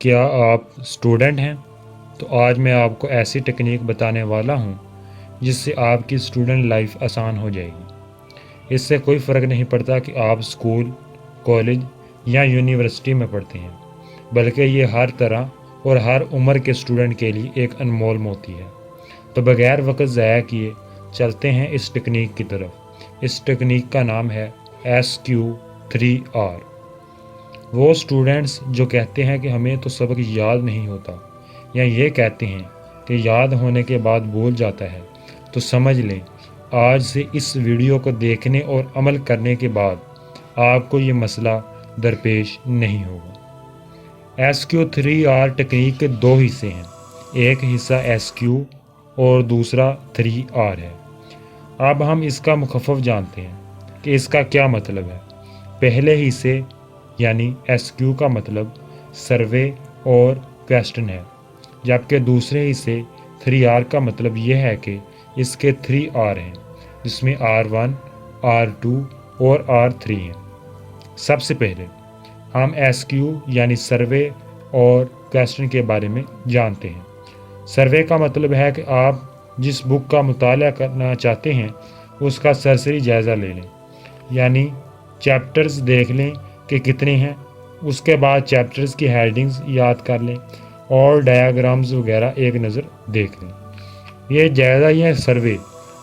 کیا آپ اسٹوڈنٹ ہیں؟ تو آج میں آپ کو ایسی ٹیکنیک بتانے والا ہوں جس سے آپ کی اسٹوڈنٹ لائف آسان ہو جائے گی۔ اس سے کوئی فرق نہیں پڑتا کہ آپ اسکول، کالج یا یونیورسٹی میں پڑھتے ہیں، بلکہ یہ ہر طرح اور ہر عمر کے اسٹوڈنٹ کے لیے ایک انمول موتی ہے۔ تو بغیر وقت ضائع کیے چلتے ہیں اس ٹیکنیک کی طرف۔ اس ٹیکنیک کا نام ہے SQ3R۔ وہ اسٹوڈنٹس جو کہتے ہیں کہ ہمیں تو سبق یاد نہیں ہوتا، یا یہ کہتے ہیں کہ یاد ہونے کے بعد بھول جاتا ہے، تو سمجھ لیں آج سے اس ویڈیو کو دیکھنے اور عمل کرنے کے بعد آپ کو یہ مسئلہ درپیش نہیں ہوگا۔ SQ3R ٹیکنیک کے دو حصے ہیں، ایک حصہ SQ اور دوسرا 3R ہے۔ اب ہم اس کا مخفف جانتے ہیں کہ اس کا کیا مطلب ہے۔ پہلے حصے یعنی SQ کا مطلب سروے اور کویسچن ہے، جبکہ دوسرے حصے 3R کا مطلب یہ ہے کہ اس کے 3R ہیں، جس میں R1، R2 اور R3 ہیں۔ سب سے پہلے ہم SQ یعنی سروے اور کویسچن کے بارے میں جانتے ہیں۔ سروے کا مطلب ہے کہ آپ جس بک کا مطالعہ کرنا چاہتے ہیں اس کا سرسری جائزہ لے لیں، یعنی چیپٹرز دیکھ لیں کہ کتنے ہیں، اس کے بعد چیپٹرز کی ہیڈنگز یاد کر لیں اور ڈایاگرامز وغیرہ ایک نظر دیکھ لیں۔ یہ جائزہ یا سروے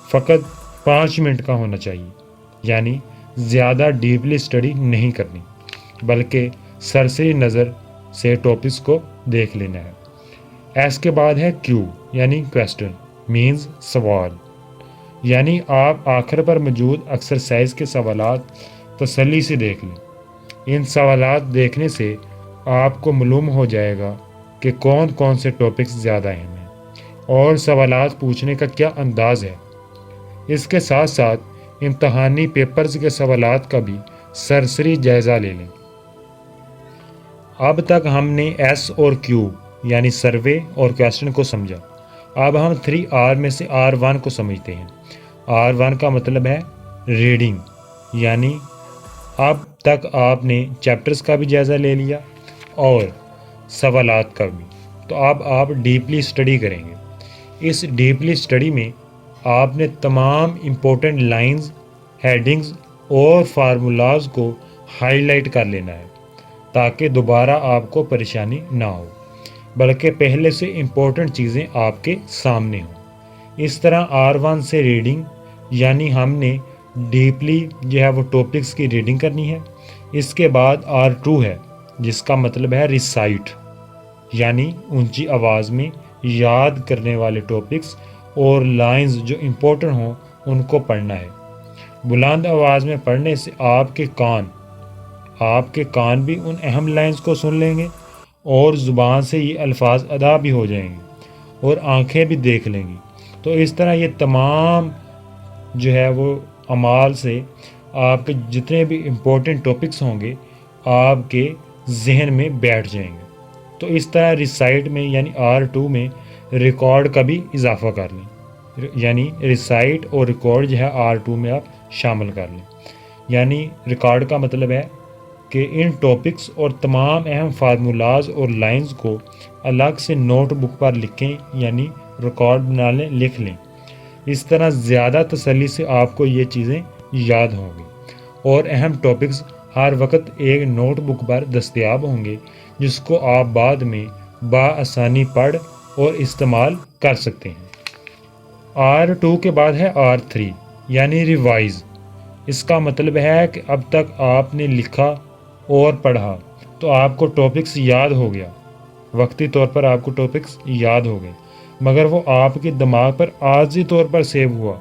فقط 5 منٹ کا ہونا چاہیے، یعنی زیادہ ڈیپلی اسٹڈی نہیں کرنی، بلکہ سرسری نظر سے ٹاپکس کو دیکھ لینا ہے۔ ایس کے بعد ہے Q یعنی کویسچن مینز سوال، یعنی آپ آخر پر موجود ایکسرسائز کے سوالات تسلی سے دیکھ لیں۔ ان سوالات دیکھنے سے آپ کو معلوم ہو جائے گا کہ کون کون سے ٹاپکس زیادہ اہم ہیں اور سوالات پوچھنے کا کیا انداز ہے۔ اس کے ساتھ ساتھ امتحانی پیپرز کے سوالات کا بھی سرسری جائزہ لے لیں۔ اب تک ہم نے S اور Q یعنی سروے اور کویسچن کو سمجھا۔ اب ہم 3R میں سے R1 کو سمجھتے ہیں۔ R1 کا مطلب ہے ریڈنگ، یعنی اب تک آپ نے چیپٹرز کا بھی جائزہ لے لیا اور سوالات کا بھی، تو اب آپ ڈیپلی اسٹڈی کریں گے۔ اس ڈیپلی اسٹڈی میں آپ نے تمام امپورٹنٹ لائنز، ہیڈنگز اور فارمولاز کو ہائی لائٹ کر لینا ہے، تاکہ دوبارہ آپ کو پریشانی نہ ہو، بلکہ پہلے سے امپورٹنٹ چیزیں آپ کے سامنے ہوں۔ اس طرح R1 سے ریڈنگ، یعنی ہم نے ڈیپلی جو ہے وہ ٹاپکس کی ریڈنگ کرنی ہے۔ اس کے بعد R2 ہے، جس کا مطلب ہے ریسائٹ، یعنی اونچی آواز میں یاد کرنے والے ٹاپکس اور لائنز جو امپورٹنٹ ہوں ان کو پڑھنا ہے۔ بلند آواز میں پڑھنے سے آپ کے کان بھی ان اہم لائنز کو سن لیں گے اور زبان سے یہ الفاظ ادا بھی ہو جائیں گے اور آنکھیں بھی دیکھ لیں گی۔ تو اس طرح یہ تمام جو ہے وہ اعمال سے آپ کے جتنے بھی امپورٹنٹ ٹاپکس ہوں گے آپ کے ذہن میں بیٹھ جائیں گے۔ تو اس طرح ریسائٹ میں یعنی R2 میں ریکارڈ کا بھی اضافہ کر لیں، یعنی ریسائٹ اور ریکارڈ جو ہے R2 میں آپ شامل کر لیں۔ یعنی ریکارڈ کا مطلب ہے کہ ان ٹاپکس اور تمام اہم فارمولاز اور لائنز کو الگ سے نوٹ بک پر لکھیں، یعنی ریکارڈ بنا لیں، لکھ لیں۔ اس طرح زیادہ تسلی سے آپ کو یہ چیزیں یاد ہوں گی اور اہم ٹاپکس ہر وقت ایک نوٹ بک پر دستیاب ہوں گے، جس کو آپ بعد میں بآسانی پڑھ اور استعمال کر سکتے ہیں۔ R2 کے بعد ہے R3 یعنی ریوائز۔ اس کا مطلب ہے کہ اب تک آپ نے لکھا اور پڑھا تو آپ کو ٹاپکس یاد ہو گیا، وقتی طور پر آپ کو ٹاپکس یاد ہو گئے، مگر وہ آپ کے دماغ پر عارضی طور پر سیو ہوا۔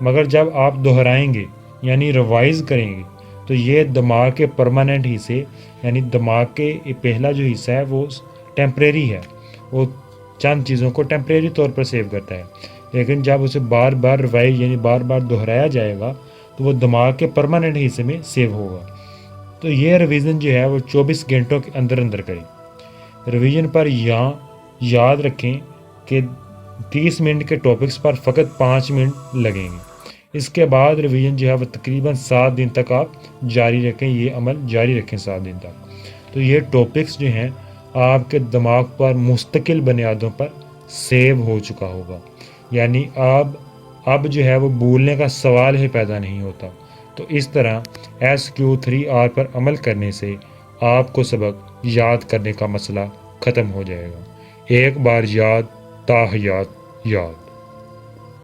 مگر جب آپ دہرائیں گے یعنی ریوائز کریں گے تو یہ دماغ کے پرماننٹ حصے، یعنی دماغ کے پہلا جو حصہ ہے وہ ٹیمپریری ہے، وہ چند چیزوں کو ٹیمپریری طور پر سیو کرتا ہے، لیکن جب اسے بار بار ریوائز یعنی بار بار دہرایا جائے گا تو وہ دماغ کے پرماننٹ حصے میں سیو ہوگا۔ تو یہ ریویژن جو ہے وہ 24 گھنٹوں کے اندر کریں۔ ریویژن پر یہاں یاد رکھیں کہ 30 منٹ کے ٹاپکس پر فقط 5 منٹ لگیں گے۔ اس کے بعد ریویژن جو ہے وہ تقریباً 7 دن تک آپ جاری رکھیں، یہ عمل جاری رکھیں 7 دن تک۔ تو یہ ٹاپکس جو ہیں آپ کے دماغ پر مستقل بنیادوں پر سیو ہو چکا ہوگا، یعنی اب جو ہے وہ بھولنے کا سوال ہی پیدا نہیں ہوتا۔ تو اس طرح SQ3R پر عمل کرنے سے آپ کو سبق یاد کرنے کا مسئلہ ختم ہو جائے گا۔ ایک بار یاد تا حیات یاد۔